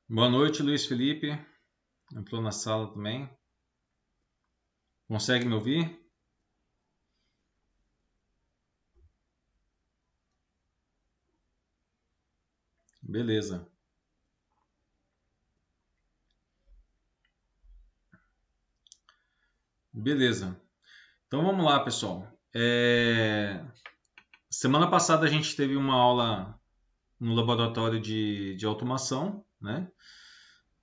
Boa noite, Luiz Felipe. Entrou na sala também. Consegue me ouvir? Beleza. Beleza. Então vamos lá, pessoal. Semana passada a gente teve uma aula no laboratório de automação, né?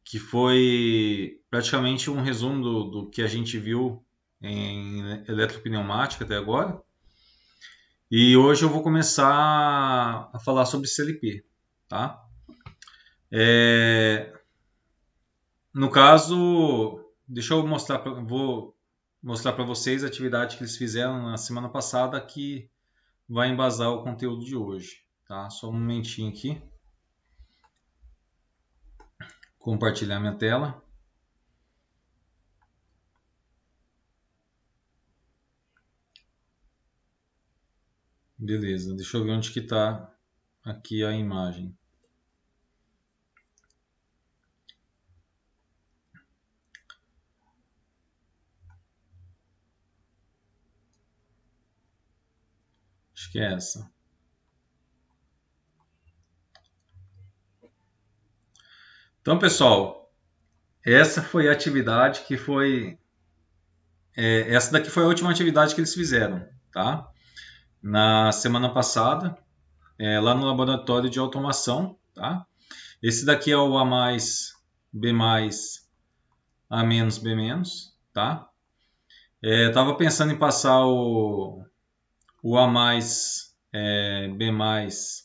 Que foi praticamente um resumo do que a gente viu em eletropneumática até agora. E hoje eu vou começar a falar sobre CLP, tá? No caso, deixa eu mostrar, vou mostrar para vocês a atividade que eles fizeram na semana passada que vai embasar o conteúdo de hoje, tá? Só um momentinho aqui, compartilhar minha tela. Beleza, deixa eu ver onde que está aqui a imagem. Acho que é essa. Então, pessoal, essa foi a atividade que foi. Essa daqui foi a última atividade que eles fizeram, tá? Na semana passada, lá no laboratório de automação, tá? Esse daqui é o A mais, B mais, A menos, B menos, tá? Eu tava pensando em passar o A mais, B mais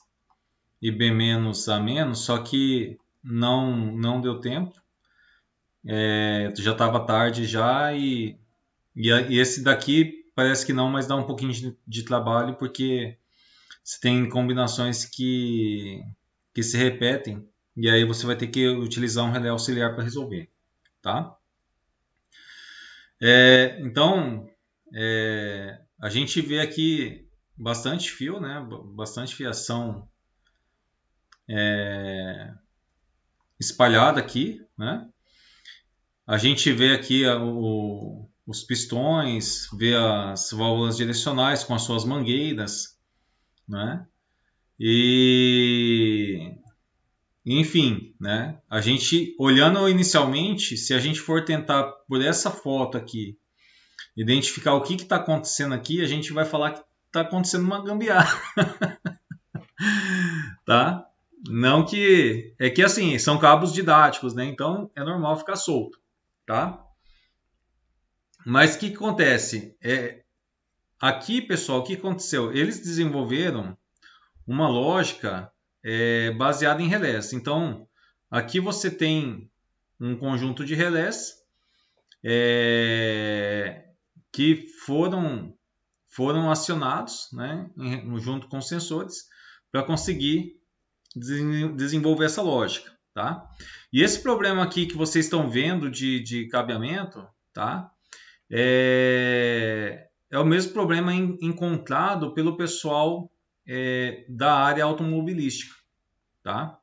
e B menos, A menos, só que não deu tempo. Já estava tarde já e esse daqui parece que não, mas dá um pouquinho de trabalho porque você tem combinações que se repetem e aí você vai ter que utilizar um relé auxiliar para resolver, tá? Então, a gente vê aqui bastante fio, né? Bastante fiação espalhada aqui, né? A gente vê aqui os pistões, vê as válvulas direcionais com as suas mangueiras, né? E enfim, né? A gente olhando inicialmente, se a gente for tentar por essa foto aqui identificar o que está acontecendo aqui, a gente vai falar que está acontecendo uma gambiarra, tá? Não que é que assim são cabos didáticos, né? Então é normal ficar solto, tá? Mas o que acontece? Aqui, pessoal, o que aconteceu? Eles desenvolveram uma lógica baseada em relés. Então, aqui você tem um conjunto de relés que foram acionados, né, junto com os sensores, para conseguir desenvolver essa lógica, tá? E esse problema aqui que vocês estão vendo de cabeamento, tá? É o mesmo problema encontrado pelo pessoal da área automobilística, tá?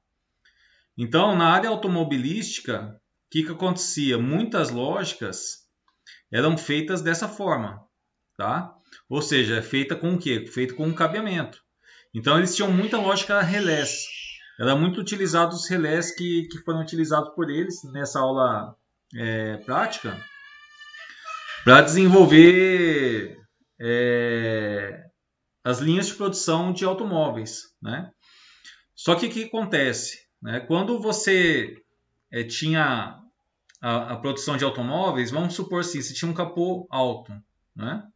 Então, na área automobilística, o que acontecia? Muitas lógicas eram feitas dessa forma, tá? Ou seja, é feita com o quê? Feita com um cabeamento. Então, eles tinham muita lógica relés. Era muito utilizado os relés que foram utilizados por eles nessa aula prática para desenvolver as linhas de produção de automóveis, né? Só que o que acontece? Né? Quando você tinha a produção de automóveis, vamos supor assim, você tinha um capô alto, né?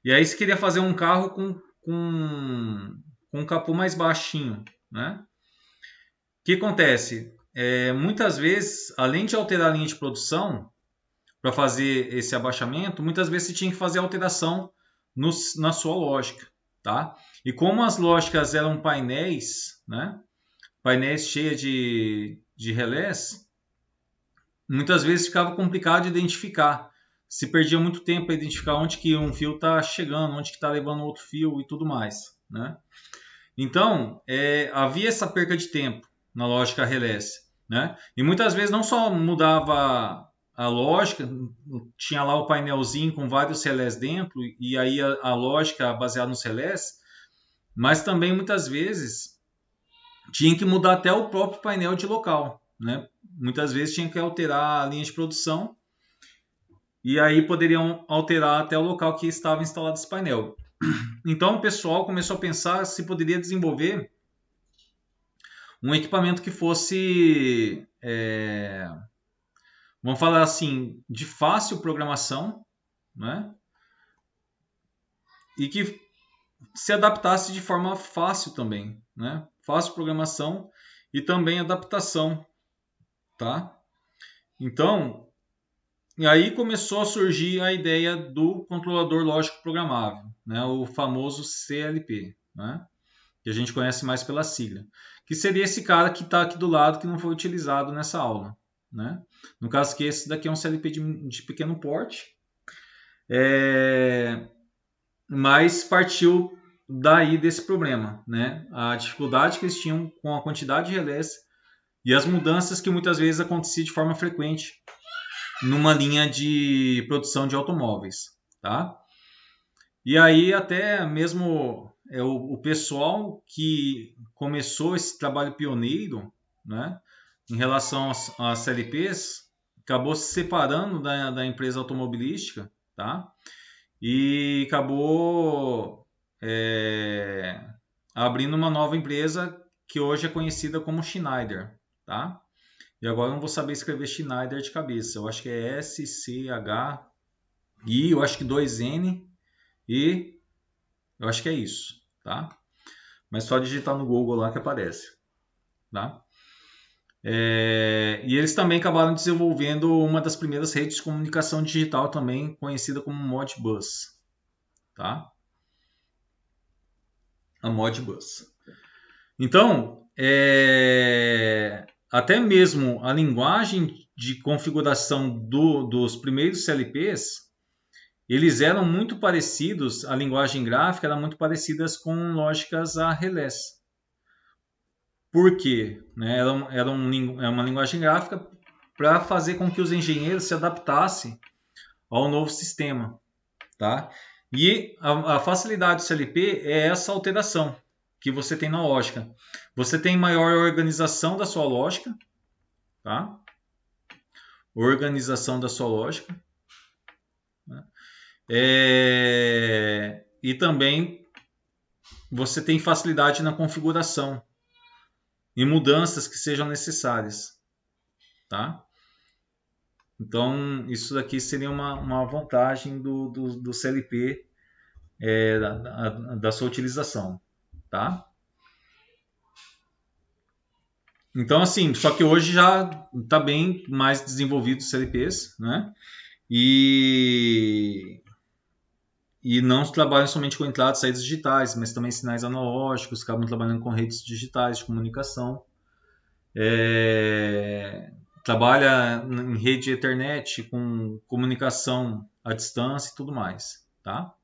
E aí você queria fazer um carro com um capô mais baixinho, né? O que acontece? Muitas vezes, além de alterar a linha de produção para fazer esse abaixamento, muitas vezes você tinha que fazer alteração na sua lógica, tá? E como as lógicas eram painéis, né? Painéis cheios de relés, muitas vezes ficava complicado de identificar. Se perdia muito tempo para identificar onde que um fio está chegando, onde que está levando outro fio e tudo mais, né? Então, havia essa perca de tempo na lógica relés. né? E muitas vezes não só mudava a lógica, tinha lá o painelzinho com vários relés dentro, e aí a lógica baseada nos relés, mas também muitas vezes tinha que mudar até o próprio painel de local, né? Muitas vezes tinha que alterar a linha de produção, e aí poderiam alterar até o local que estava instalado esse painel. Então o pessoal começou a pensar se poderia desenvolver um equipamento que fosse, vamos falar assim, de fácil programação, né? E que se adaptasse de forma fácil também, né? Fácil programação e também adaptação, tá? Então, e aí começou a surgir a ideia do controlador lógico programável, né? O famoso CLP, né? Que a gente conhece mais pela sigla, que seria esse cara que está aqui do lado que não foi utilizado nessa aula, né? No caso que esse daqui é um CLP de pequeno porte, mas partiu daí desse problema, né? A dificuldade que eles tinham com a quantidade de relés e as mudanças que muitas vezes aconteciam de forma frequente numa linha de produção de automóveis, tá? E aí até mesmo o pessoal que começou esse trabalho pioneiro, né, em relação às CLPs, acabou se separando da empresa automobilística, tá? E acabou abrindo uma nova empresa que hoje é conhecida como Schneider, tá? E agora eu não vou saber escrever Schneider de cabeça. Eu acho que é SCHI, eu acho que 2N e eu acho que é isso, tá? Mas só digitar no Google lá que aparece, tá? E eles também acabaram desenvolvendo uma das primeiras redes de comunicação digital também conhecida como Modbus, tá? A Modbus. Então, até mesmo a linguagem de configuração dos primeiros CLPs, eles eram muito parecidos, a linguagem gráfica era muito parecidas com lógicas a relés. Por quê? Né? É uma linguagem gráfica para fazer com que os engenheiros se adaptassem ao novo sistema, tá? E a facilidade do CLP é essa alteração que você tem na lógica. Você tem maior organização da sua lógica, tá? Organização da sua lógica. Né? E também você tem facilidade na configuração e mudanças que sejam necessárias, tá? Então, isso daqui seria uma vantagem do CLP, da sua utilização, tá? Então, assim, só que hoje já está bem mais desenvolvido os CLPs, né? E não trabalham somente com entradas e saídas digitais, mas também sinais analógicos, acabam trabalhando com redes digitais de comunicação. Trabalha em rede Ethernet, com comunicação à distância e tudo mais, tá?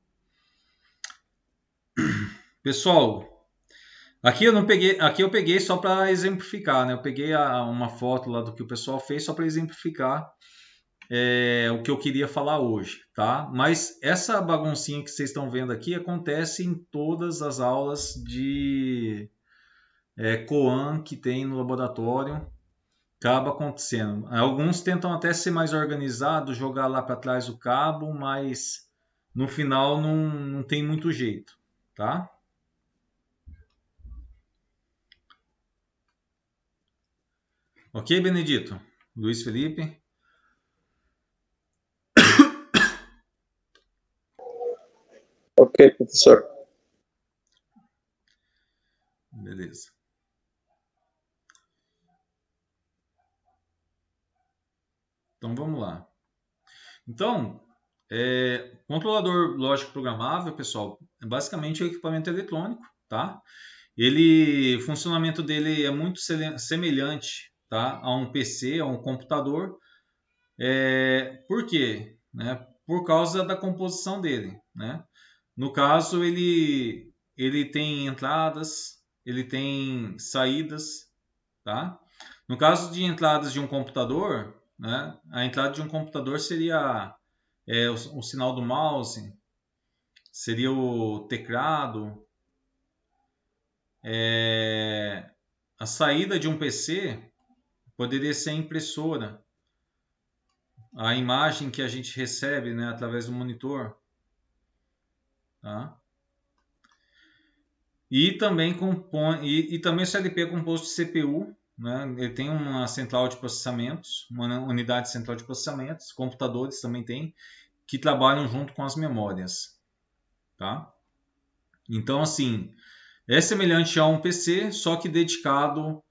Pessoal, aqui eu não peguei, aqui eu peguei só para exemplificar, né? Eu peguei uma foto lá do que o pessoal fez só para exemplificar o que eu queria falar hoje, tá? Mas essa baguncinha que vocês estão vendo aqui acontece em todas as aulas de Coan que tem no laboratório, acaba acontecendo. Alguns tentam até ser mais organizados, jogar lá para trás o cabo, mas no final não tem muito jeito, tá? Ok, Benedito? Luiz Felipe? Ok, professor. Beleza. Então vamos lá. Então, controlador lógico programável, pessoal, é basicamente um equipamento eletrônico, tá? O funcionamento dele é muito semelhante, tá, a um PC, a um computador. Por quê? Né? Por causa da composição dele, né? No caso, ele tem entradas, ele tem saídas, tá? No caso de entradas de um computador, né, a entrada de um computador seria o sinal do mouse, seria o teclado. A saída de um PC poderia ser a impressora, a imagem que a gente recebe, né, através do monitor. Tá? E também também o CLP é composto de CPU, né? Ele tem uma central de processamentos, uma unidade central de processamentos, computadores também tem, que trabalham junto com as memórias. Tá? Então, assim, é semelhante a um PC, só que dedicado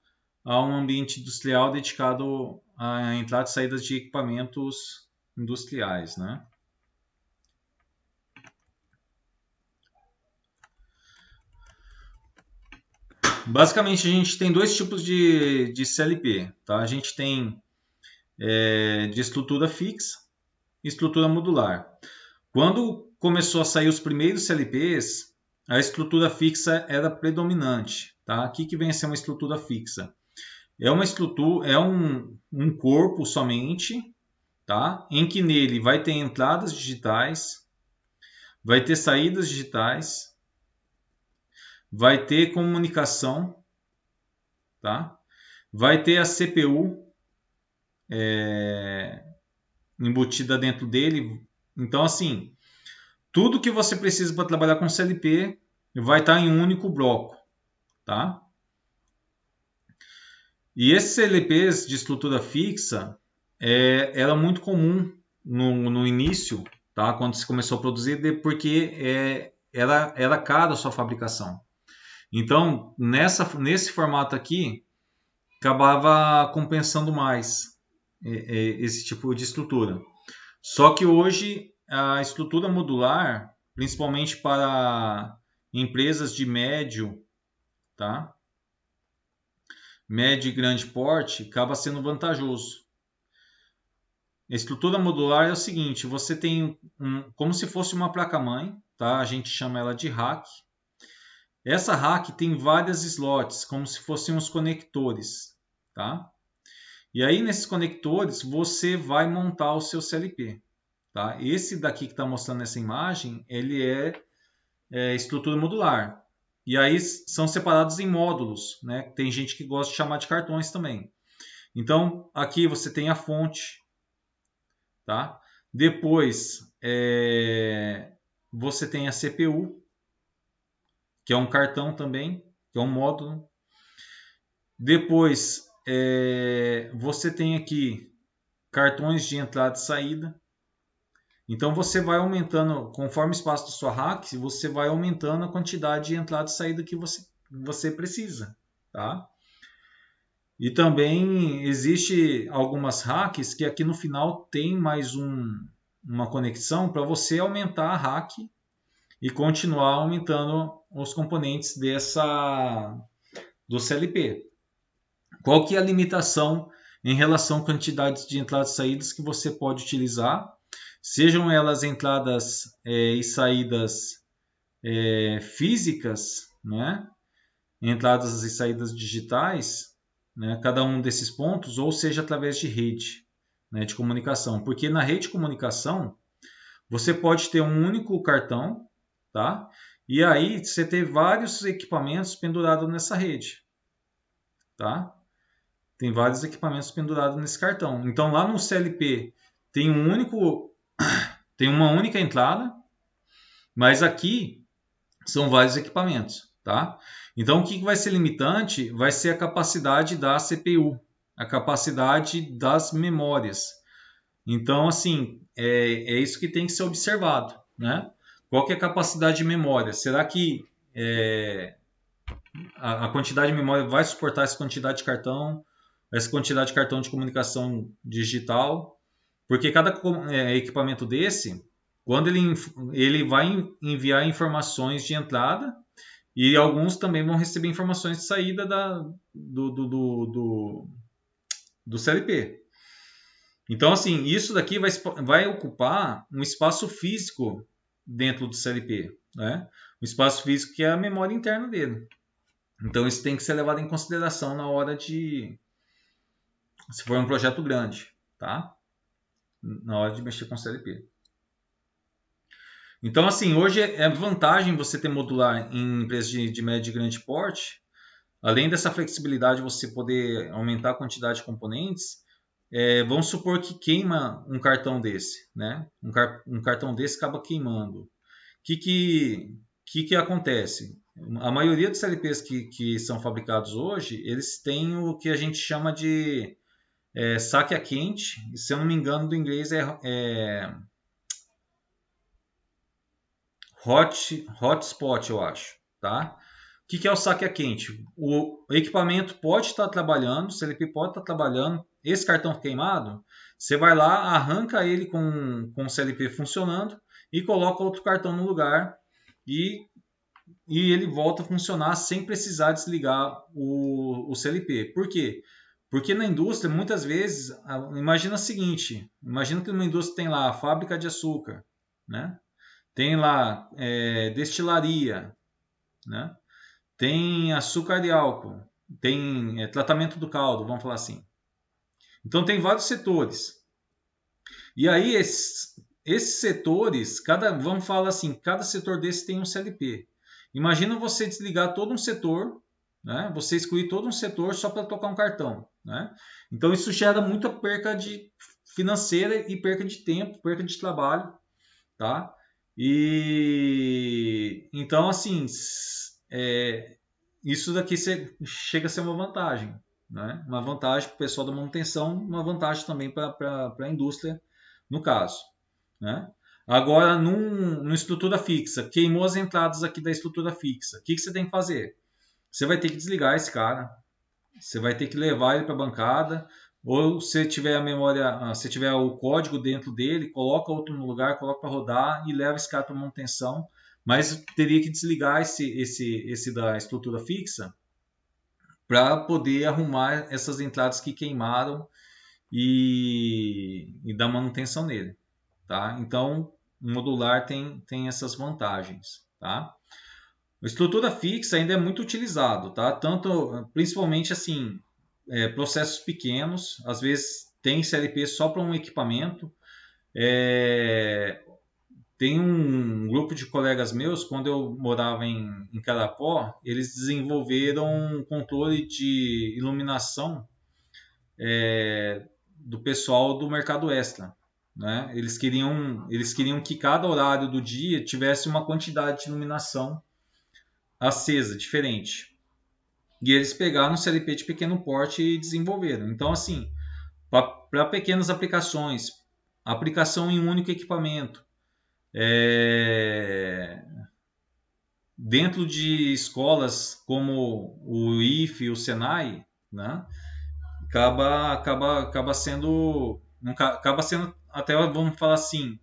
a um ambiente industrial, dedicado à entrada e saída de equipamentos industriais, né? Basicamente, a gente tem dois tipos de CLP. Tá? A gente tem de estrutura fixa e estrutura modular. Quando começou a sair os primeiros CLPs, a estrutura fixa era predominante. Tá? O que vem a ser uma estrutura fixa? É uma estrutura, é um corpo somente, tá? Em que nele vai ter entradas digitais, vai ter saídas digitais, vai ter comunicação, tá? Vai ter a CPU embutida dentro dele. Então, assim, tudo que você precisa para trabalhar com CLP vai estar em um único bloco, tá? E esses CLPs de estrutura fixa era muito comum no início, tá? Quando se começou a produzir, porque era caro a sua fabricação. Então, nesse formato aqui, acabava compensando mais esse tipo de estrutura. Só que hoje a estrutura modular, principalmente para empresas de médio, tá? Médio e grande porte, acaba sendo vantajoso. A estrutura modular é o seguinte, você tem como se fosse uma placa-mãe, tá? A gente chama ela de rack. Essa rack tem várias slots, como se fossem os conectores, tá? E aí nesses conectores você vai montar o seu CLP, tá? Esse daqui que está mostrando essa imagem, ele é estrutura modular. E aí são separados em módulos, né? Tem gente que gosta de chamar de cartões também. Então aqui você tem a fonte, tá? Depois você tem a CPU, que é um cartão também, que é um módulo. Depois você tem aqui cartões de entrada e saída. Então você vai aumentando, conforme o espaço da sua rack, você vai aumentando a quantidade de entrada e saída que você precisa. Tá? E também existe algumas racks que aqui no final tem mais uma conexão para você aumentar a rack e continuar aumentando os componentes do CLP. Qual que é a limitação em relação à quantidade de entradas e saídas que você pode utilizar? Sejam elas entradas e saídas físicas, né? Entradas e saídas digitais, né? Cada um desses pontos, ou seja através de rede, né? De comunicação. Porque na rede de comunicação, você pode ter um único cartão, tá? E aí você ter vários equipamentos pendurados nessa rede, tá? Tem vários equipamentos pendurados nesse cartão. Então lá no CLP tem tem uma única entrada, mas aqui são vários equipamentos, tá? Então o que vai ser limitante vai ser a capacidade da CPU, a capacidade das memórias. Então assim, é isso que tem que ser observado, né? Qual que é a capacidade de memória? Será que a quantidade de memória vai suportar essa quantidade de cartão de comunicação digital? Porque cada equipamento desse, quando ele vai enviar informações de entrada e alguns também vão receber informações de saída do CLP. Então, assim, isso daqui vai ocupar um espaço físico dentro do CLP, né? Um espaço físico que é a memória interna dele. Então, isso tem que ser levado em consideração na hora se for um projeto grande, tá? Na hora de mexer com CLP. Então, assim, hoje é vantagem você ter modular em empresas de médio e grande porte. Além dessa flexibilidade, você poder aumentar a quantidade de componentes. Vamos supor que queima um cartão desse, né? Um cartão desse acaba queimando. O que acontece? A maioria dos CLPs que são fabricados hoje, eles têm o que a gente chama de saque a quente. Se eu não me engano, do inglês é hotspot, eu acho, tá? O que é o saque a quente? O equipamento pode estar trabalhando, o CLP pode estar trabalhando, esse cartão queimado, você vai lá, arranca ele com o CLP funcionando e coloca outro cartão no lugar e ele volta a funcionar sem precisar desligar o CLP. Por quê? Porque na indústria, muitas vezes, imagina o seguinte, imagina que uma indústria tem lá a fábrica de açúcar, né? Tem lá destilaria, né? Tem açúcar de álcool, tem tratamento do caldo, vamos falar assim. Então tem vários setores. E aí esses setores, vamos falar assim, cada setor desse tem um CLP. Imagina você desligar todo um setor, né? Você excluir todo um setor só para tocar um cartão, né? Então isso gera muita perca financeira e perca de tempo, perca de trabalho, tá? E então assim, isso daqui chega a ser uma vantagem, né? Uma vantagem para o pessoal da manutenção, uma vantagem também para a indústria, no caso, né? Agora, numa estrutura fixa, queimou as entradas aqui da estrutura fixa, o que você tem que fazer? Você vai ter que desligar esse cara, você vai ter que levar ele para a bancada, ou se tiver a memória, se tiver o código dentro dele, coloca outro no lugar, coloca para rodar e leva esse cara para manutenção. Mas teria que desligar esse da estrutura fixa para poder arrumar essas entradas que queimaram e dar manutenção nele, tá? Então, o modular tem essas vantagens, tá? A estrutura fixa ainda é muito utilizado, tá? Tanto, principalmente assim, processos pequenos, às vezes tem CLP só para um equipamento. Tem um grupo de colegas meus, quando eu morava em Carapó, eles desenvolveram um controle de iluminação do pessoal do mercado extra, né? Eles queriam que cada horário do dia tivesse uma quantidade de iluminação acesa, diferente. E eles pegaram um CLP de pequeno porte e desenvolveram. Então, assim, para pequenas aplicações, aplicação em um único equipamento, dentro de escolas como o IFE, o Senai, né, acaba sendo até, vamos falar assim,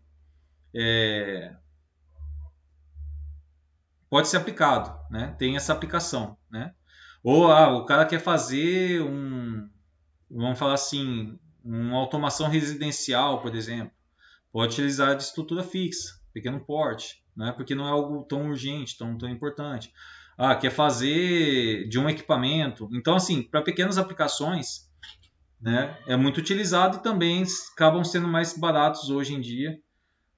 pode ser aplicado, né? Tem essa aplicação, né? Ou o cara quer fazer vamos falar assim, uma automação residencial, por exemplo, pode utilizar de estrutura fixa, pequeno porte, né? Porque não é algo tão urgente, tão importante. Quer fazer de um equipamento. Então, assim, para pequenas aplicações, né, é muito utilizado e também acabam sendo mais baratos hoje em dia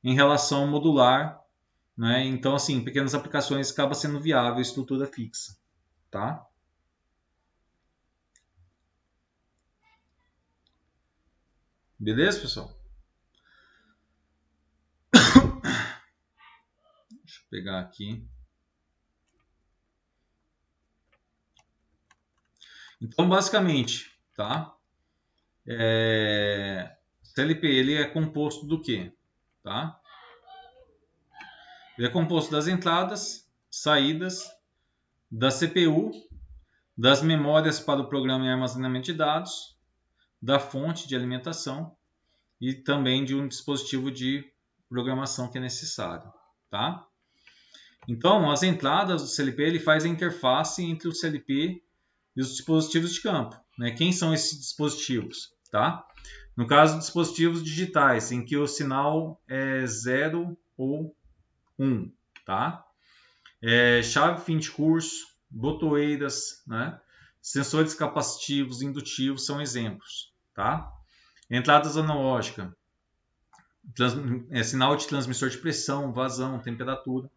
em relação ao modular, né? Então, assim, pequenas aplicações acaba sendo viável a estrutura fixa, tá? Beleza, pessoal? Deixa eu pegar aqui. Então, basicamente, tá? CLP ele é composto do quê? Tá? Ele é composto das entradas, saídas, da CPU, das memórias para o programa e armazenamento de dados, da fonte de alimentação e também de um dispositivo de programação que é necessário, tá? Então, as entradas do CLP ele faz a interface entre o CLP e os dispositivos de campo, né? Quem são esses dispositivos, tá? No caso, dispositivos digitais, em que o sinal é 0 ou 1, tá? Chave fim de curso, botoeiras, né? Sensores capacitivos, indutivos são exemplos, tá? Entradas analógicas, sinal de transmissor de pressão, vazão, temperatura,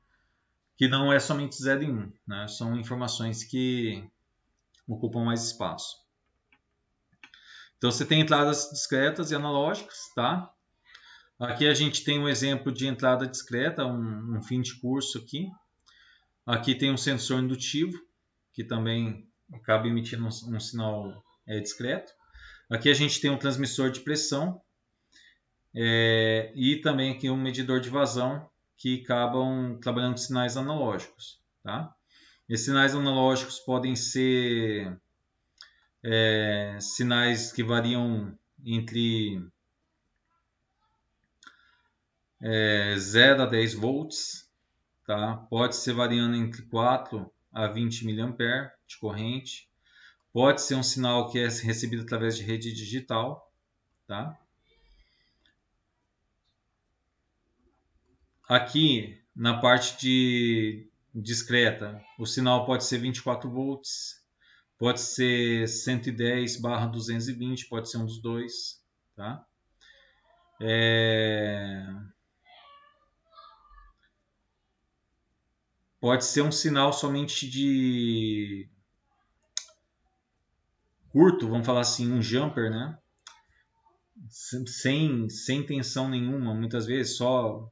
que não é somente 0 e 1, né? São informações que ocupam mais espaço. Então você tem entradas discretas e analógicas, tá? Aqui a gente tem um exemplo de entrada discreta, um fim de curso aqui. Aqui tem um sensor indutivo, que também acaba emitindo um sinal discreto. Aqui a gente tem um transmissor de pressão e também aqui um medidor de vazão, que acabam trabalhando com sinais analógicos, tá? Esses sinais analógicos podem ser sinais que variam entre 0 a 10 volts, tá? Pode ser variando entre 4 a 20 mA de corrente. Pode ser um sinal que é recebido através de rede digital, tá? Aqui na parte de discreta, o sinal pode ser 24 volts, pode ser 110/220, pode ser um dos dois, tá? Pode ser um sinal somente de curto, vamos falar assim, um jumper, né? Sem tensão nenhuma, muitas vezes só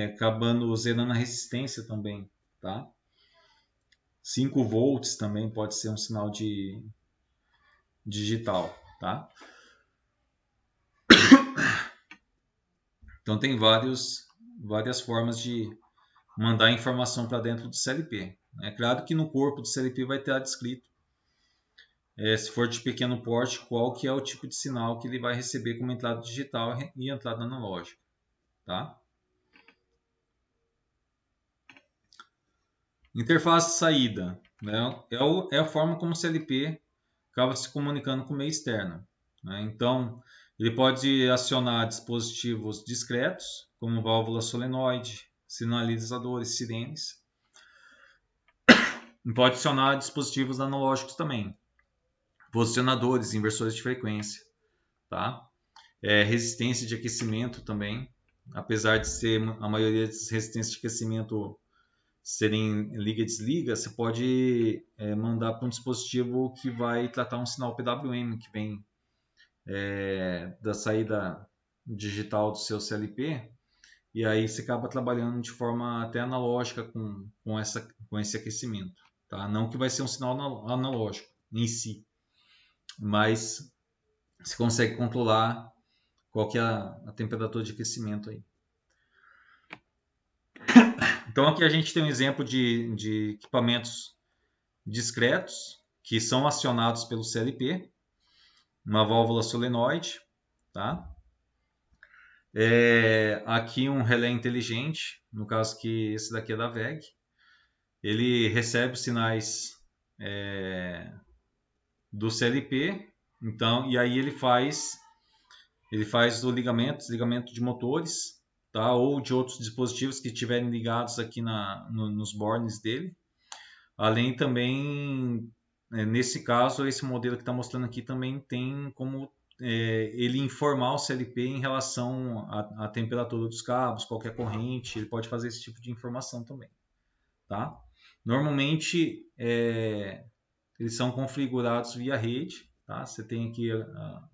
acabando zerando a resistência também, tá? 5 volts também pode ser um sinal de digital, tá? Então tem várias formas de mandar informação para dentro do CLP. É claro que no corpo do CLP vai estar descrito, se for de pequeno porte, qual que é o tipo de sinal que ele vai receber como entrada digital e entrada analógica, tá? Interface de saída, né? É a forma como o CLP acaba se comunicando com o meio externo, né? Então, ele pode acionar dispositivos discretos, como válvula solenoide, sinalizadores, sirenes. E pode acionar dispositivos analógicos também, posicionadores, inversores de frequência, tá? Resistência de aquecimento também, apesar de ser a maioria das resistências de aquecimento serem liga e desliga, você pode mandar para um dispositivo que vai tratar um sinal PWM que vem da saída digital do seu CLP, e aí você acaba trabalhando de forma até analógica com esse aquecimento, tá? Não que vai ser um sinal analógico em si, mas você consegue controlar qual que é a temperatura de aquecimento aí. Então aqui a gente tem um exemplo de equipamentos discretos que são acionados pelo CLP, uma válvula solenoide, tá? Aqui um relé inteligente, no caso que esse daqui é da WEG. Ele recebe os sinais do CLP, então, e aí ele faz o desligamento de motores, tá? Ou de outros dispositivos que estiverem ligados aqui nos bornes dele. Além também, nesse caso, esse modelo que está mostrando aqui também tem como ele informar o CLP em relação à temperatura dos cabos, qualquer corrente, ele pode fazer esse tipo de informação também, tá? Normalmente eles são configurados via rede, tá? Você tem aqui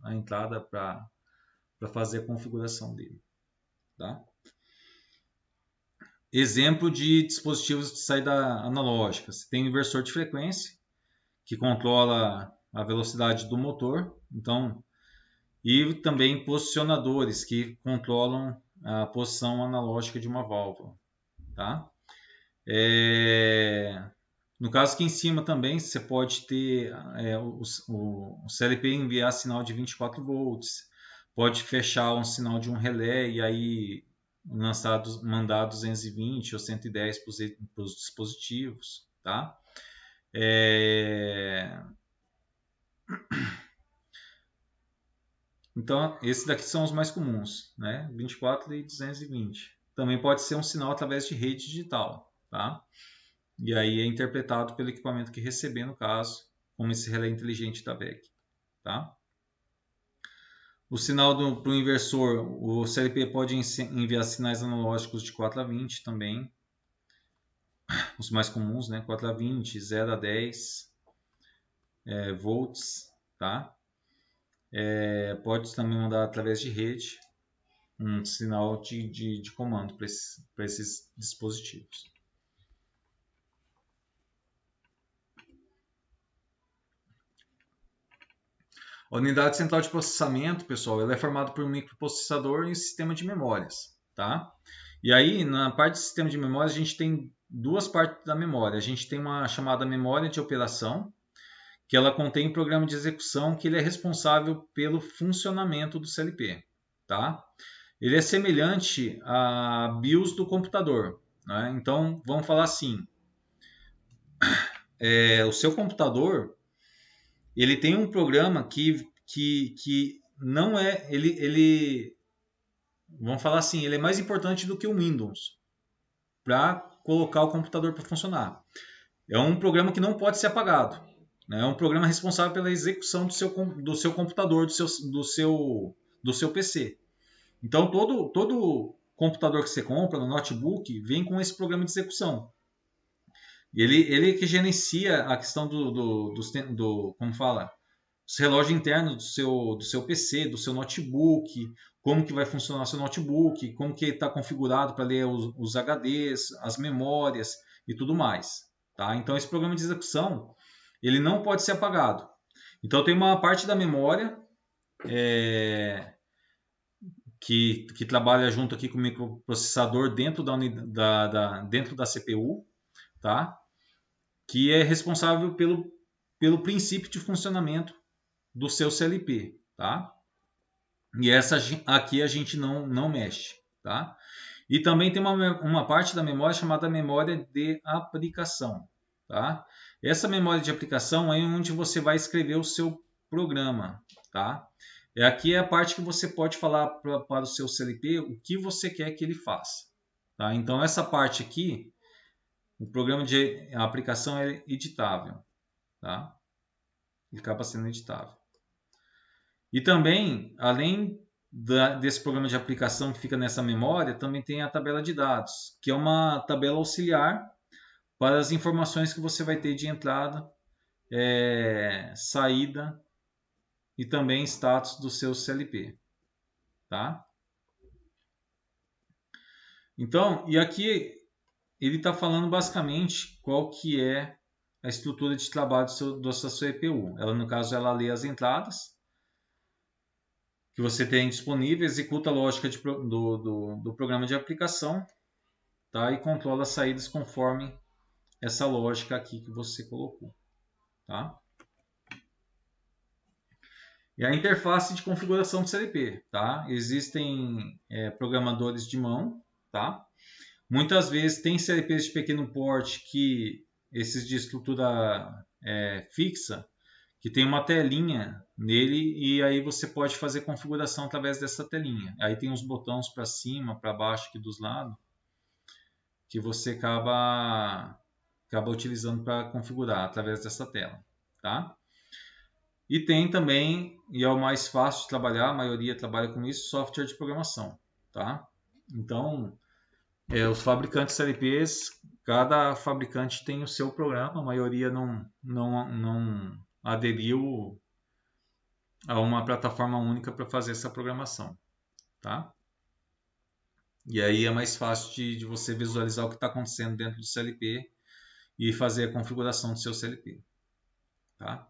a entrada para fazer a configuração dele, tá? Exemplo de dispositivos de saída analógica. Você tem um inversor de frequência, que controla a velocidade do motor, então, e também posicionadores que controlam a posição analógica de uma válvula, tá? No caso aqui em cima também você pode ter o CLP enviar sinal de 24 volts, pode fechar um sinal de um relé e aí mandar 220 ou 110 para os dispositivos, tá? Então, esses daqui são os mais comuns, né? 24 e 220. Também pode ser um sinal através de rede digital, tá? E aí é interpretado pelo equipamento que receber, no caso, como esse relé inteligente da WEG, tá? O sinal para o inversor, o CLP pode enviar sinais analógicos de 4 a 20 também. Os mais comuns, né? 4 a 20, 0 a 10 volts, tá? Pode também mandar através de rede um sinal de comando para esses dispositivos. A unidade central de processamento, pessoal, ela é formada por um microprocessador e um sistema de memórias, tá? E aí, na parte do sistema de memória, a gente tem duas partes da memória. A gente tem uma chamada memória de operação, que ela contém um programa de execução que ele é responsável pelo funcionamento do CLP, tá? Ele é semelhante a BIOS do computador, né? Então, vamos falar assim, o seu computador, ele tem um programa que não é, vamos falar assim, ele é mais importante do que o Windows para colocar o computador para funcionar. É um programa que não pode ser apagado, né? É um programa responsável pela execução do seu computador, do seu PC. Então, todo computador que você compra, no notebook, vem com esse programa de execução. Ele que gerencia a questão como fala, os relógios internos do seu PC, do seu notebook, como que vai funcionar o seu notebook, como que está configurado para ler os HDs, as memórias e tudo mais. Tá? Então, esse programa de execução ele não pode ser apagado. Então, tem uma parte da memória que trabalha junto aqui com o microprocessador dentro dentro da CPU, tá? Que é responsável pelo princípio de funcionamento do seu CLP, tá? E essa aqui a gente não mexe, tá? E também tem uma parte da memória chamada memória de aplicação, tá? Essa memória de aplicação é onde você vai escrever o seu programa, tá? Aqui é a parte que você pode falar para o seu CLP o que você quer que ele faça, tá? Então essa parte aqui, o programa de aplicação é editável, tá? Ele acaba sendo editável. E também, além desse programa de aplicação que fica nessa memória, também tem a tabela de dados, que é uma tabela auxiliar para as informações que você vai ter de entrada, saída e também status do seu CLP. Tá? Então, e aqui ele está falando basicamente qual que é a estrutura de trabalho da sua CPU. Ela, no caso, ela lê as entradas que você tem disponível, executa a lógica do programa de aplicação, tá? E controla as saídas conforme essa lógica aqui que você colocou. Tá? E a interface de configuração do CLP. Tá? Existem programadores de mão. Tá? Muitas vezes tem CLPs de pequeno porte que esses de estrutura fixa, que tem uma telinha nele e aí você pode fazer configuração através dessa telinha. Aí tem os botões para cima, para baixo aqui dos lados, que você acaba utilizando para configurar através dessa tela. Tá? E tem também, e é o mais fácil de trabalhar, a maioria trabalha com isso, software de programação. Tá? Então, os fabricantes CLPs, cada fabricante tem o seu programa, a maioria não aderiu a uma plataforma única para fazer essa programação. Tá? E aí é mais fácil de você visualizar o que está acontecendo dentro do CLP e fazer a configuração do seu CLP. Tá?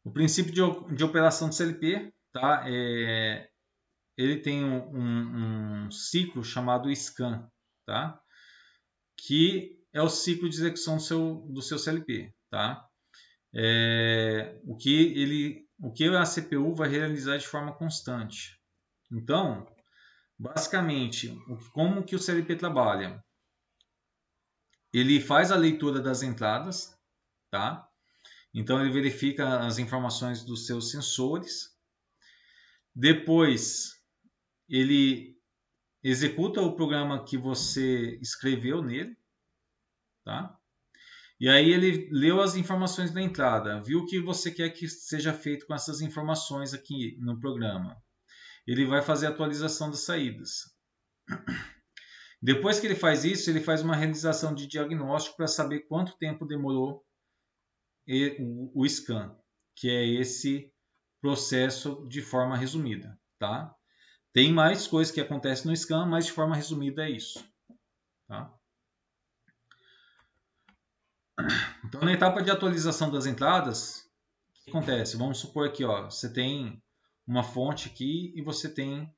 O princípio de operação do CLP, tá? Ele tem um ciclo chamado scan, tá? Que é o ciclo de execução do seu CLP. Tá? O que a CPU vai realizar de forma constante. Então, basicamente, como que o CLP trabalha? Ele faz a leitura das entradas, tá? Então ele verifica as informações dos seus sensores. Depois ele executa o programa que você escreveu nele, tá? E aí ele leu as informações da entrada, viu o que você quer que seja feito com essas informações aqui no programa. Ele vai fazer a atualização das saídas. Depois que ele faz isso, ele faz uma realização de diagnóstico para saber quanto tempo demorou o scan, que é esse processo de forma resumida, tá? Tem mais coisas que acontecem no scan, mas de forma resumida é isso, tá? Então, na etapa de atualização das entradas, o que acontece? Vamos supor aqui, ó, você tem uma fonte aqui e você tem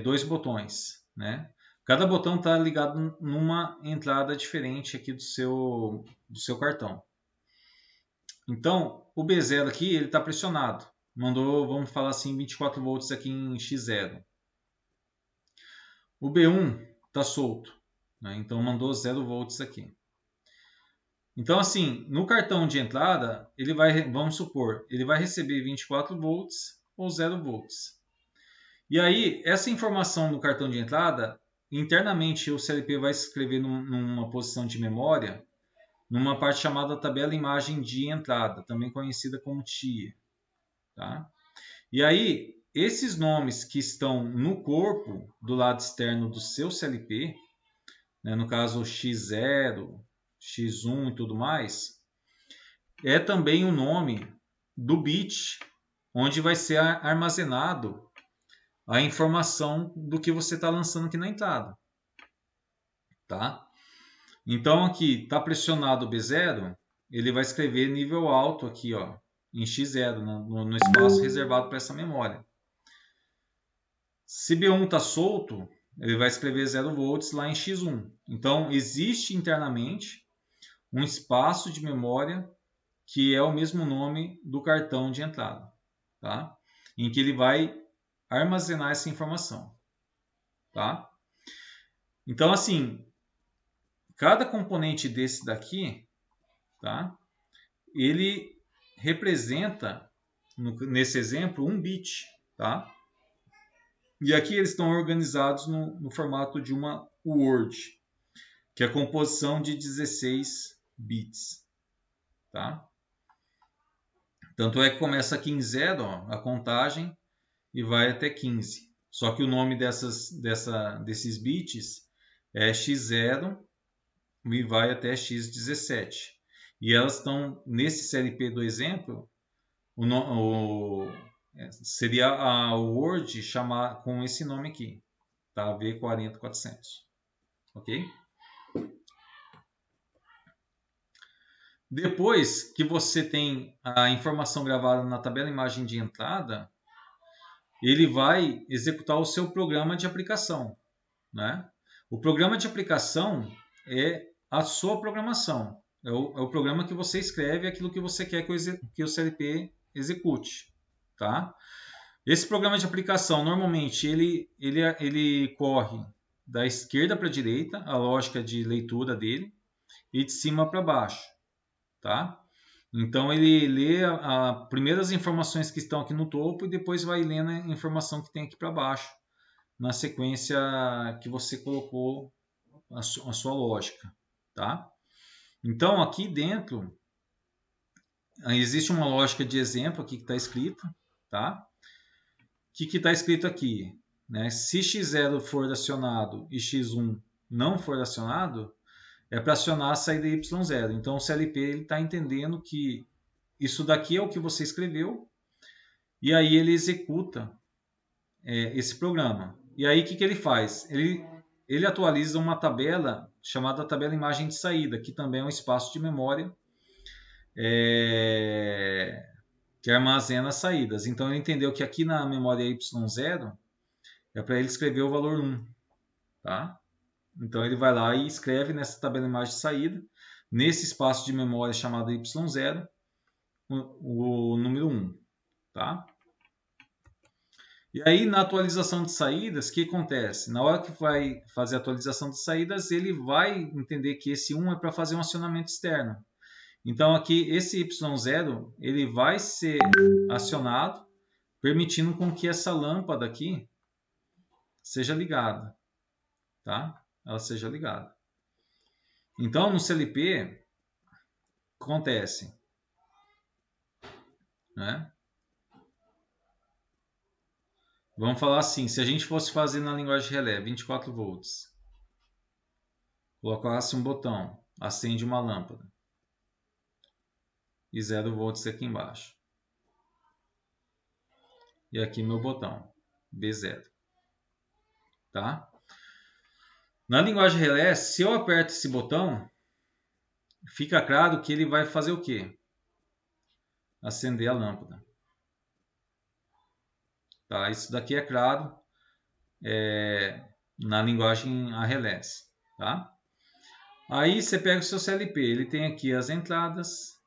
dois botões, né? Cada botão está ligado numa entrada diferente aqui do seu cartão. Então, o B0 aqui ele está pressionado. Mandou, vamos falar assim, 24 volts aqui em X0. O B1 está solto, né? Então mandou 0 volts aqui. Então, assim, no cartão de entrada, ele vai, vamos supor, ele vai receber 24 volts ou 0 volts. E aí, essa informação no cartão de entrada, internamente o CLP vai escrever numa posição de memória, numa parte chamada tabela imagem de entrada, também conhecida como TIE. Tá? E aí, esses nomes que estão no corpo do lado externo do seu CLP, né, no caso X0, X1 e tudo mais, é também o nome do bit onde vai ser armazenado a informação do que você está lançando aqui na entrada. Tá? Então aqui está pressionado o B0, ele vai escrever nível alto aqui, ó, em X0, no espaço reservado para essa memória. Se B1 está solto, ele vai escrever 0 volts lá em X1. Então existe internamente um espaço de memória que é o mesmo nome do cartão de entrada, tá? Em que ele vai armazenar essa informação. Tá? Então, assim, cada componente desse daqui, tá? Ele representa, nesse exemplo, um bit. Tá? E aqui eles estão organizados no formato de uma word, que é a composição de 16 bits. Tá? Tanto é que começa aqui em 0, ó, a contagem, e vai até 15. Só que o nome desses bits é X0 e vai até X17. E elas estão, nesse CLP do exemplo, seria a word chamar com esse nome aqui, tá? V40400. Ok? Depois que você tem a informação gravada na tabela imagem de entrada, ele vai executar o seu programa de aplicação. Né? O programa de aplicação é a sua programação. É o programa que você escreve, aquilo que você quer que o CLP execute. Tá? Esse programa de aplicação, normalmente, ele corre da esquerda para a direita, a lógica de leitura dele, e de cima para baixo. Tá? Então ele lê primeiro as informações que estão aqui no topo e depois vai lendo a informação que tem aqui para baixo, na sequência que você colocou a sua lógica. Tá? Então aqui dentro existe uma lógica de exemplo aqui que está escrita. Tá? O que está escrito aqui? Né? Se X0 for acionado e X1 não for acionado, é para acionar a saída Y0. Então o CLP está entendendo que isso daqui é o que você escreveu e aí ele executa esse programa. E aí o que ele faz? Ele atualiza uma tabela chamada tabela imagem de saída, que também é um espaço de memória que armazena as saídas. Então ele entendeu que aqui na memória Y0 é para ele escrever o valor 1. Tá? Então ele vai lá e escreve nessa tabela imagem de saída, nesse espaço de memória chamado Y0, o número 1. Tá? E aí na atualização de saídas, o que acontece? Na hora que vai fazer a atualização de saídas, ele vai entender que esse 1 é para fazer um acionamento externo. Então aqui esse Y0 ele vai ser acionado, permitindo com que essa lâmpada aqui seja ligada. Tá? Ela seja ligada. Então no CLP, acontece? Né? Vamos falar assim, se a gente fosse fazer na linguagem relé 24 volts, colocasse um botão, acende uma lâmpada e 0 volts aqui embaixo. E aqui meu botão, B0. Tá? Na linguagem relé, se eu aperto esse botão, fica claro que ele vai fazer o quê? Acender a lâmpada. Tá? Isso daqui é claro na linguagem a relés. Tá? Aí você pega o seu CLP, ele tem aqui as entradas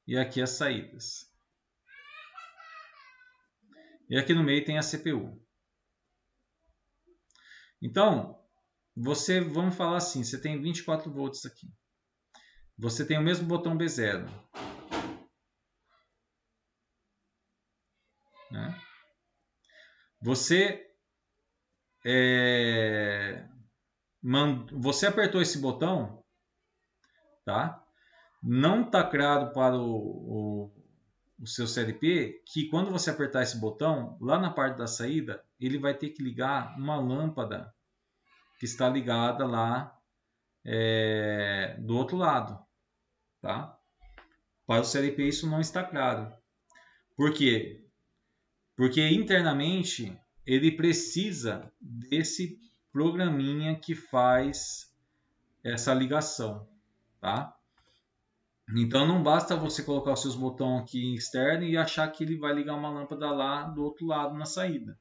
e aqui as saídas. E aqui no meio tem a CPU. Então, vamos falar assim, você tem 24 volts aqui. Você tem o mesmo botão B0. Né? Você apertou esse botão, tá? Não está claro para o seu CLP que quando você apertar esse botão, lá na parte da saída, ele vai ter que ligar uma lâmpada que está ligada lá do outro lado. Tá? Para o CLP isso não está claro. Por quê? Porque internamente ele precisa desse programinha que faz essa ligação. Tá? Então não basta você colocar os seus botões aqui externo e achar que ele vai ligar uma lâmpada lá do outro lado na saída.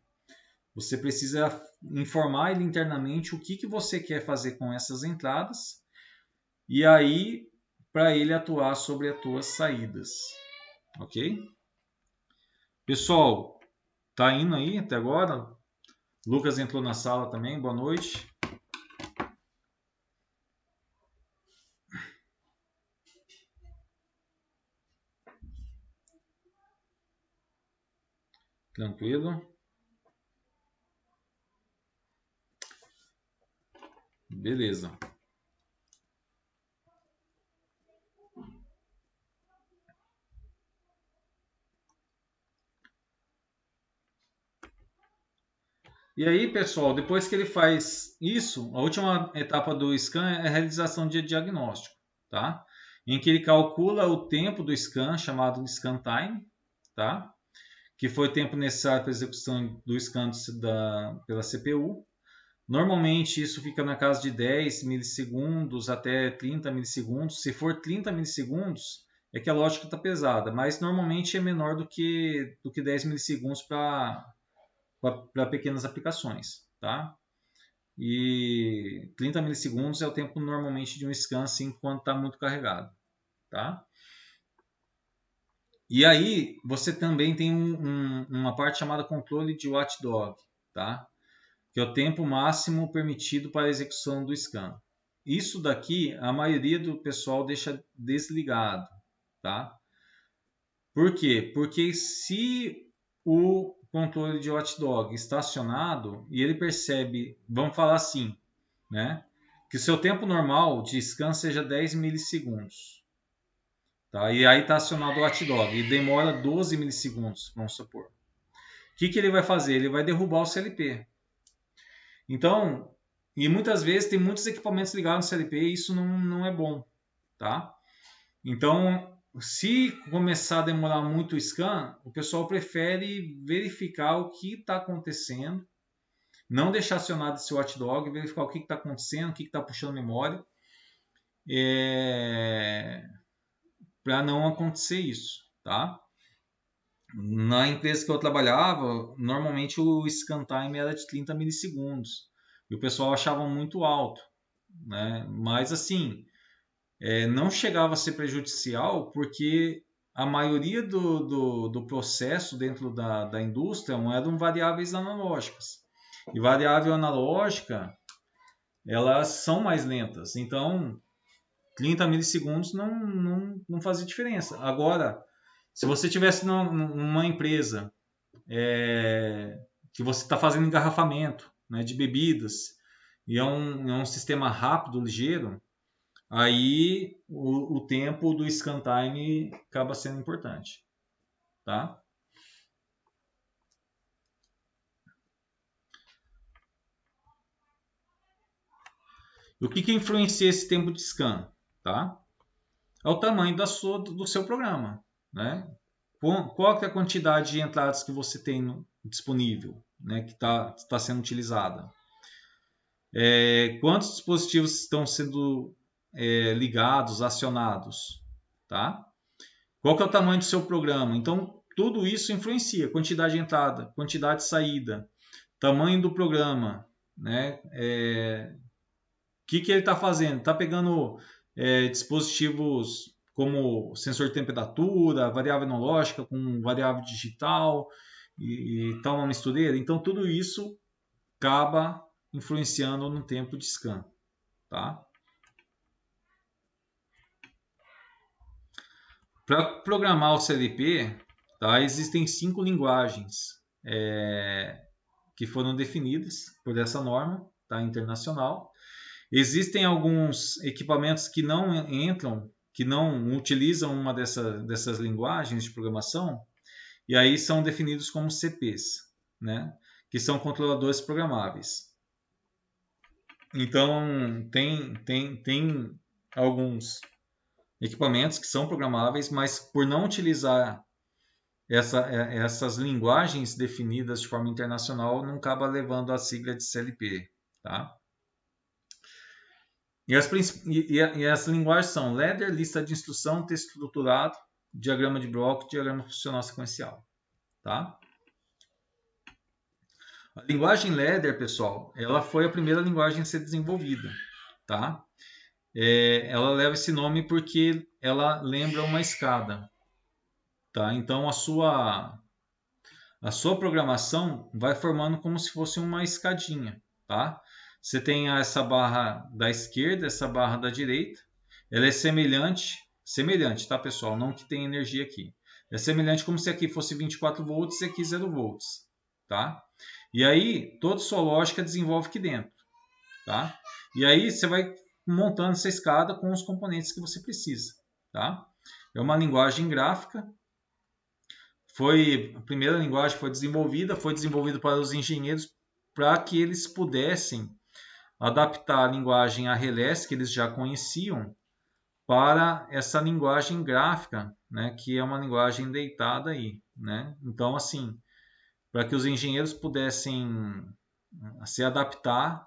Você precisa informar ele internamente o que você quer fazer com essas entradas e aí para ele atuar sobre as tuas saídas. Ok? Pessoal, tá indo aí até agora? Lucas entrou na sala também, boa noite. Tranquilo? Beleza. E aí, pessoal, depois que ele faz isso, a última etapa do scan é a realização de diagnóstico, tá? Em que ele calcula o tempo do scan, chamado scan time, tá? Que foi o tempo necessário para a execução do scan pela CPU. Normalmente isso fica na casa de 10 milissegundos até 30 milissegundos. Se for 30 milissegundos, é que a lógica está pesada, mas normalmente é menor do que 10 milissegundos para pequenas aplicações. Tá? E 30 milissegundos é o tempo normalmente de um scan assim, quando está muito carregado. Tá? E aí você também tem uma parte chamada controle de watchdog. Tá? Que é o tempo máximo permitido para a execução do scan. Isso daqui a maioria do pessoal deixa desligado, tá? Por quê? Porque se o controle de watchdog está acionado e ele percebe, vamos falar assim, né? Que o seu tempo normal de scan seja 10 milissegundos. Tá? E aí está acionado o watchdog e demora 12 milissegundos, vamos supor. O que ele vai fazer? Ele vai derrubar o CLP. Então, e muitas vezes tem muitos equipamentos ligados no CLP e isso não é bom, tá? Então, se começar a demorar muito o scan, o pessoal prefere verificar o que está acontecendo, não deixar acionado esse watchdog, verificar o que está acontecendo, o que está puxando memória, para não acontecer isso, tá? Na empresa que eu trabalhava, normalmente o scan time era de 30 milissegundos. E o pessoal achava muito alto. Né? Mas assim, não chegava a ser prejudicial porque a maioria do processo dentro da indústria eram variáveis analógicas. E variável analógica, elas são mais lentas. Então, 30 milissegundos não fazia diferença. Agora, se você tivesse numa empresa que você está fazendo engarrafamento, né, de bebidas e é um sistema rápido, ligeiro, aí o tempo do scan time acaba sendo importante, tá? O que influencia esse tempo de scan, tá? É o tamanho do seu programa, né? Qual que é a quantidade de entradas que você tem disponível, né, que está sendo utilizada? Quantos dispositivos estão sendo ligados, acionados, tá? Qual que é o tamanho do seu programa? Então, tudo isso influencia. Quantidade de entrada, quantidade de saída, tamanho do programa, né? O que ele está fazendo? Está pegando dispositivos como sensor de temperatura, variável analógica com variável digital e tal, uma mistureira. Então, tudo isso acaba influenciando no tempo de scan. Tá? Para programar o CLP, tá, existem 5 linguagens que foram definidas por essa norma, tá, internacional. Existem alguns equipamentos que não entram, que não utilizam uma dessas linguagens de programação, e aí são definidos como CPs, né? Que são controladores programáveis. Então, tem alguns equipamentos que são programáveis, mas por não utilizar essas linguagens definidas de forma internacional, não acaba levando a sigla de CLP. Tá? E as linguagens são ladder, lista de instrução, texto estruturado, diagrama de bloco, diagrama funcional sequencial. Tá? A linguagem ladder, pessoal, ela foi a primeira linguagem a ser desenvolvida. Tá? Ela leva esse nome porque ela lembra uma escada. Tá? Então a sua programação vai formando como se fosse uma escadinha. Tá? Você tem essa barra da esquerda, essa barra da direita. Ela é semelhante, tá, pessoal? Não que tem energia aqui. É semelhante como se aqui fosse 24 volts e aqui 0 volts. Tá? E aí, toda sua lógica desenvolve aqui dentro. Tá? E aí, você vai montando essa escada com os componentes que você precisa. Tá? É uma linguagem gráfica. A primeira linguagem foi desenvolvida para os engenheiros para que eles pudessem adaptar a linguagem a relés que eles já conheciam para essa linguagem gráfica, né, que é uma linguagem deitada aí, né? Então, assim, para que os engenheiros pudessem se adaptar,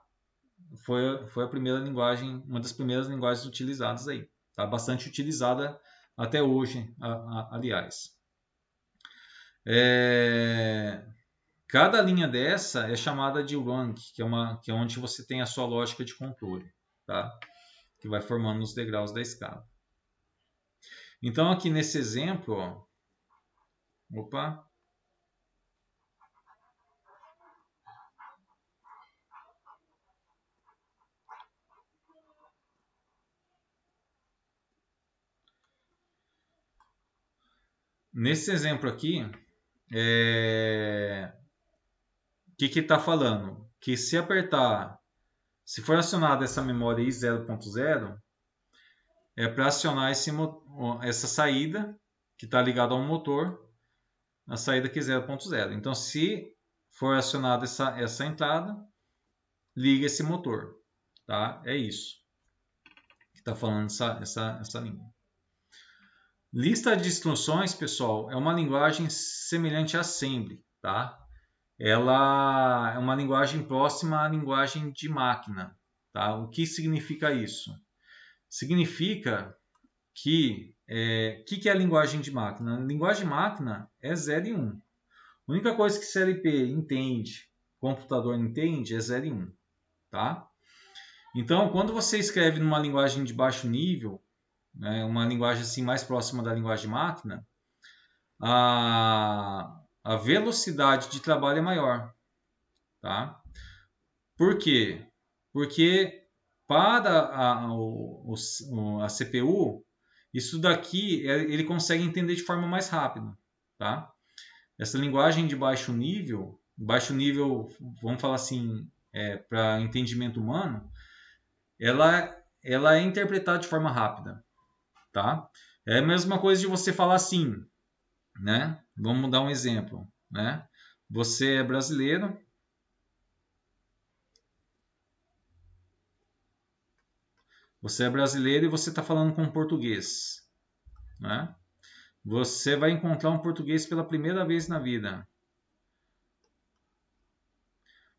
foi a primeira linguagem, uma das primeiras linguagens utilizadas aí. Tá bastante utilizada até hoje, aliás. Cada linha dessa é chamada de rank, que é onde você tem a sua lógica de controle, tá? Que vai formando os degraus da escada. Então, aqui nesse exemplo, ó, opa, nesse exemplo aqui, o que está falando? Que se for acionada essa memória I0.0, é para acionar essa saída que está ligada ao motor, a saída que é 0.0. Então, se for acionada essa entrada, liga esse motor. Tá? É isso que está falando essa linha. Lista de instruções, pessoal, é uma linguagem semelhante a Assembly. Tá? Ela é uma linguagem próxima à linguagem de máquina. Tá? O que significa isso? Significa que é a linguagem de máquina? A linguagem de máquina é 0 e 1. A única coisa que CLP entende, computador entende, é 0 e 1. Tá? Então, quando você escreve numa linguagem de baixo nível, né, uma linguagem assim mais próxima da linguagem de máquina, a velocidade de trabalho é maior. Tá? Por quê? Porque para a CPU, isso daqui ele consegue entender de forma mais rápida. Tá? Essa linguagem de baixo nível, vamos falar assim, para entendimento humano, ela ela é interpretada de forma rápida, tá? É a mesma coisa de você falar assim, né? Vamos dar um exemplo, né? Você é brasileiro. Você é brasileiro e você está falando com um português, né? Você vai encontrar um português pela primeira vez na vida.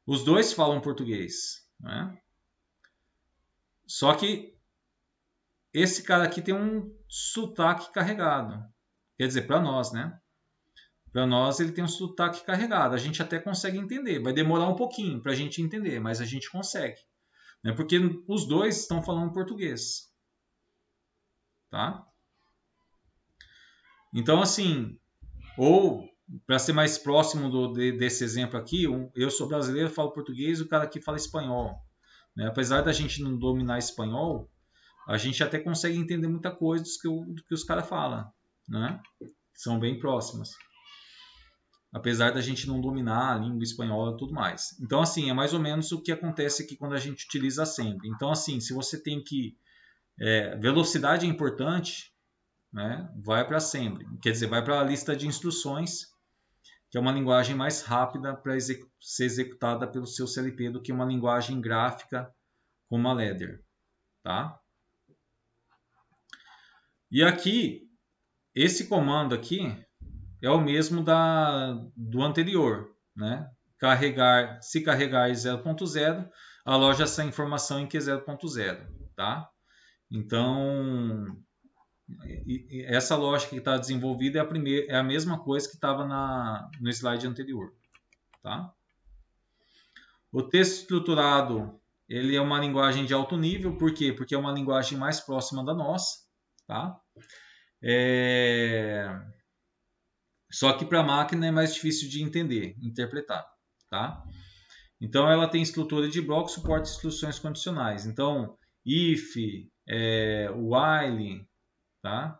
Os dois falam português, né? Só que esse cara aqui tem um sotaque carregado. Quer dizer, para nós, né? Para nós ele tem um sotaque carregado. A gente até consegue entender. Vai demorar um pouquinho para a gente entender, mas a gente consegue. Né? Porque os dois estão falando português. Tá? Então, assim, ou para ser mais próximo desse exemplo aqui, eu sou brasileiro, falo português, o cara aqui fala espanhol. Né? Apesar da gente não dominar espanhol, a gente até consegue entender muita coisa do que os caras falam. Né? São bem próximas. Apesar da gente não dominar a língua espanhola e tudo mais. Então, assim, é mais ou menos o que acontece aqui quando a gente utiliza sempre. Então, assim, se você tem que... velocidade é importante, né? Vai para sempre. Quer dizer, vai para a lista de instruções, que é uma linguagem mais rápida para ser executada pelo seu CLP do que uma linguagem gráfica como a Ladder. Tá? E aqui, esse comando aqui é o mesmo do anterior. Né? Se carregar em 0.0, aloja essa informação em Q0.0. Tá? Então, essa lógica que está desenvolvida é a mesma coisa que estava no slide anterior. Tá? O texto estruturado ele é uma linguagem de alto nível, por quê? Porque é uma linguagem mais próxima da nossa. Tá? Só que para a máquina é mais difícil de entender, interpretar. Tá? Então ela tem estrutura de bloco, suporta instruções condicionais. Então, if, while, tá?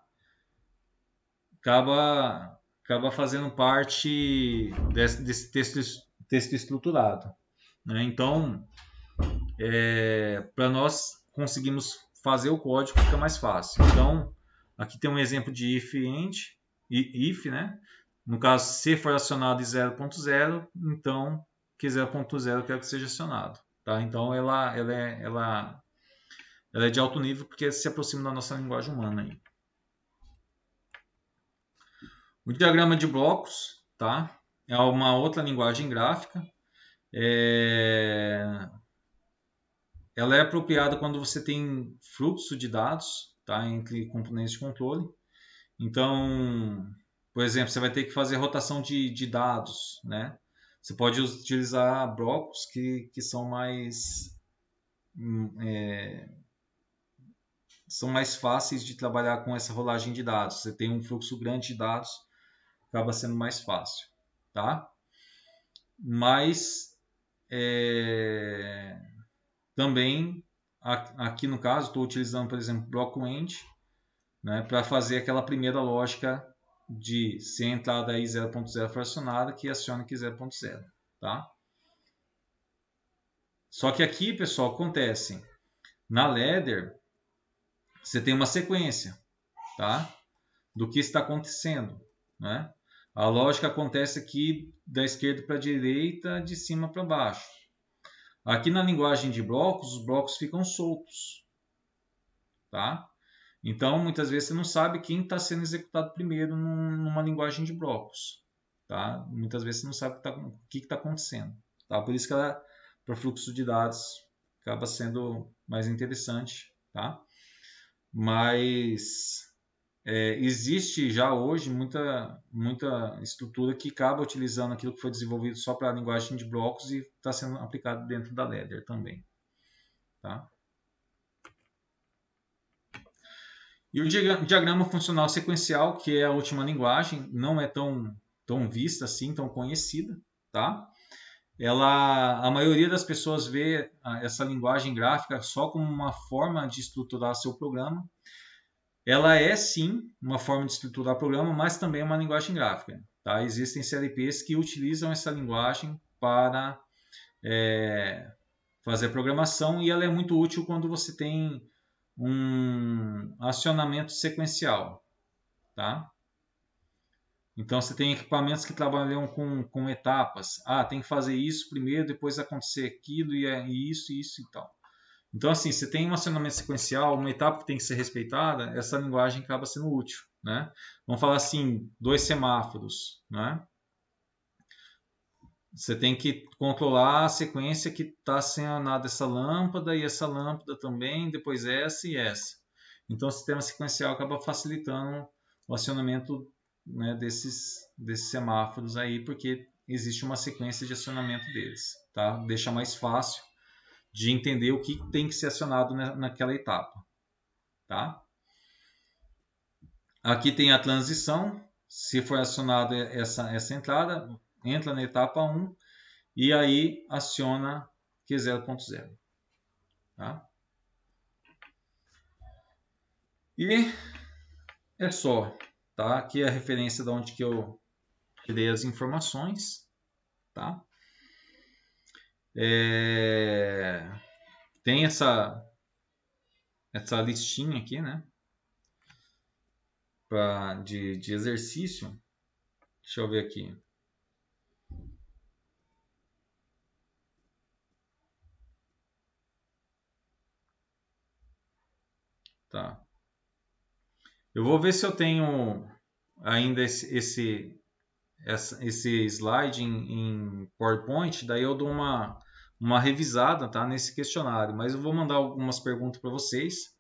acaba fazendo parte desse texto estruturado. Né? Então, para nós conseguirmos fazer o código fica mais fácil. Então, aqui tem um exemplo de if end, if, né? No caso, se for acionado em 0.0, então que 0.0 eu quero que seja acionado. Tá? Então, ela é de alto nível porque se aproxima da nossa linguagem humana. Aí. O diagrama de blocos, tá? É uma outra linguagem gráfica. Ela é apropriada quando você tem fluxo de dados, tá? Entre componentes de controle. Então, por exemplo, você vai ter que fazer rotação de dados, né? Você pode utilizar blocos que são são mais fáceis de trabalhar com essa rolagem de dados. Você tem um fluxo grande de dados, acaba sendo mais fácil, tá? Mas também aqui no caso estou utilizando, por exemplo, bloco end, né, para fazer aquela primeira lógica de se a entrada aí 0.0 fracionada que aciona aqui 0.0, tá? Só que aqui, pessoal, acontece na Ladder você tem uma sequência, tá? Do que está acontecendo, né? A lógica acontece aqui da esquerda para a direita, de cima para baixo. Aqui na linguagem de blocos, os blocos ficam soltos. Tá? Então, muitas vezes você não sabe quem está sendo executado primeiro numa linguagem de blocos. Tá? Muitas vezes você não sabe o que está acontecendo. Tá? Por isso que para fluxo de dados acaba sendo mais interessante. Tá? Mas existe já hoje muita estrutura que acaba utilizando aquilo que foi desenvolvido só para a linguagem de blocos e está sendo aplicado dentro da Ladder também. Tá? E o diagrama funcional sequencial, que é a última linguagem, não é tão vista assim, tão conhecida. Tá? A maioria das pessoas vê essa linguagem gráfica só como uma forma de estruturar seu programa. Ela é sim uma forma de estruturar programa, mas também é uma linguagem gráfica. Tá? Existem CLPs que utilizam essa linguagem para fazer programação e ela é muito útil quando você tem um acionamento sequencial, tá? Então você tem equipamentos que trabalham com etapas. Ah, tem que fazer isso primeiro, depois acontecer aquilo e isso e tal. Então assim, você tem um acionamento sequencial, uma etapa que tem que ser respeitada, essa linguagem acaba sendo útil, né? Vamos falar assim, 2 semáforos, né? Você tem que controlar a sequência que está acionada essa lâmpada e essa lâmpada também, depois essa e essa. Então o sistema sequencial acaba facilitando o acionamento, né, desses semáforos aí, porque existe uma sequência de acionamento deles, tá? Deixa mais fácil de entender o que tem que ser acionado naquela etapa, tá? Aqui tem a transição. Se for acionada essa entrada, entra na etapa 1 e aí aciona Q0.0. Tá? E é só. Tá? Aqui é a referência de onde que eu tirei as informações. Tá? Tem essa listinha aqui, né? De exercício. Deixa eu ver aqui. Tá. Eu vou ver se eu tenho ainda esse slide em PowerPoint, daí eu dou uma revisada, tá, nesse questionário. Mas eu vou mandar algumas perguntas para vocês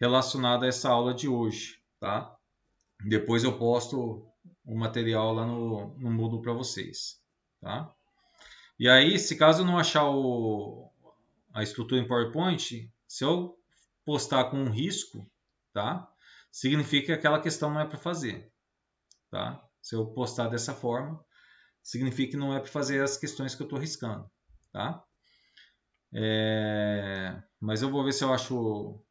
relacionadas a essa aula de hoje, tá? Depois eu posto o material lá no Moodle para vocês, tá? E aí, se caso eu não achar a estrutura em PowerPoint, se eu postar com um risco, tá? Significa que aquela questão não é para fazer, tá? Se eu postar dessa forma, significa que não é para fazer as questões que eu estou riscando, tá? Mas eu vou ver se eu acho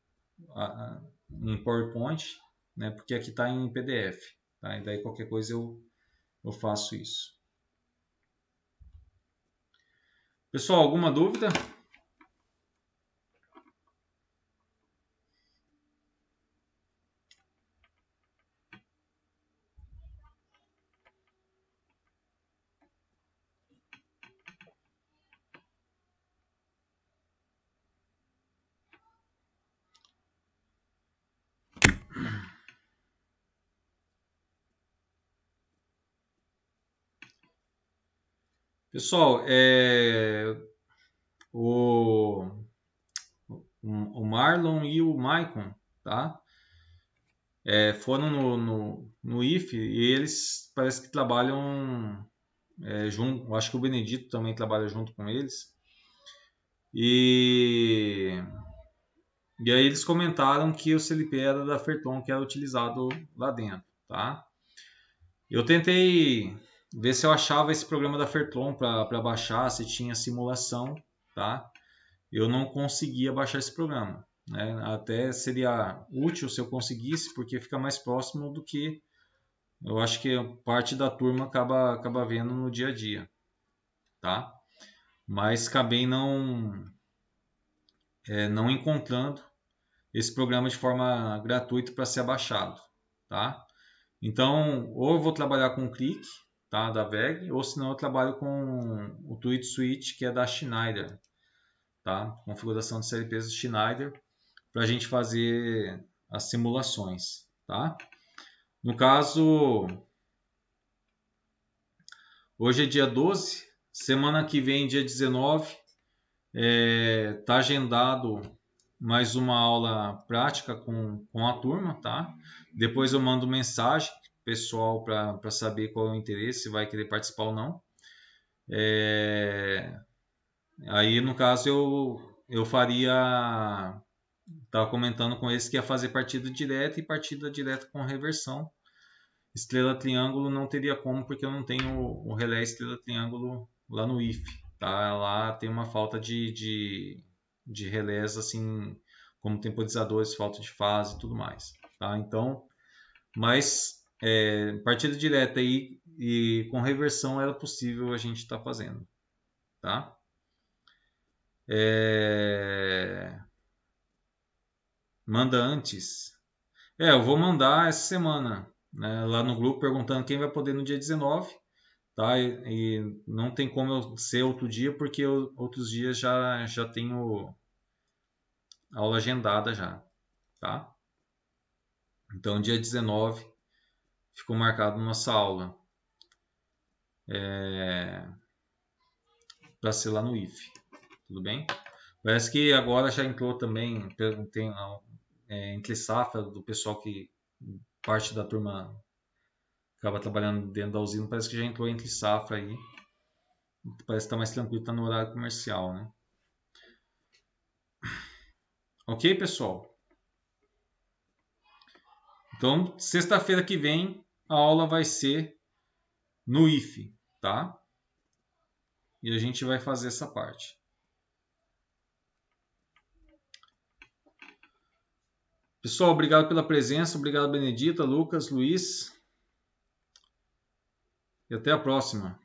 em PowerPoint, né? Porque aqui está em PDF, tá? E daí qualquer coisa eu faço isso. Pessoal, alguma dúvida? Pessoal, o Marlon e o Maicon, tá? Foram no IFE e eles parece que trabalham junto. Acho que o Benedito também trabalha junto com eles. E aí eles comentaram que o CLP era da Ferton que era utilizado lá dentro, tá? Eu tentei ver se eu achava esse programa da Ferton para baixar, se tinha simulação, tá? Eu não conseguia baixar esse programa, né? Até seria útil se eu conseguisse, porque fica mais próximo do que eu acho que parte da turma acaba vendo no dia a dia, tá? Mas acabei não encontrando esse programa de forma gratuita para ser abaixado, tá? Então, ou eu vou trabalhar com o Click, tá, da VEG, ou senão eu trabalho com o Tweet Switch, que é da Schneider, tá? Configuração de CLPs Schneider, para a gente fazer as simulações, tá? No caso, hoje é dia 12, semana que vem, dia 19, tá agendado mais uma aula prática com a turma, tá? Depois eu mando mensagem pessoal para saber qual é o interesse, se vai querer participar ou não. Aí, no caso, eu faria... Estava comentando com eles que ia fazer partida direta e partida direta com reversão. Estrela triângulo não teria como, porque eu não tenho o relé estrela triângulo lá no IF, tá? Lá tem uma falta de relés, assim, como temporizadores, falta de fase e tudo mais, tá? Então, mas partida direta aí e com reversão era possível a gente estar fazendo, tá? Manda antes. Eu vou mandar essa semana, né, lá no grupo perguntando quem vai poder no dia 19, tá? E não tem como eu ser outro dia porque outros dias já tenho aula agendada já, tá? Então dia 19 ficou marcado nossa aula para ser lá no IF, tudo bem? Parece que agora já entrou também, tem entre safra do pessoal que parte da turma acaba trabalhando dentro da usina, parece que já entrou entre safra aí. Parece que está mais tranquilo, está no horário comercial, né? Ok, pessoal? Então, sexta-feira que vem, a aula vai ser no IF, tá? E a gente vai fazer essa parte. Pessoal, obrigado pela presença. Obrigado, Benedita, Lucas, Luiz. E até a próxima.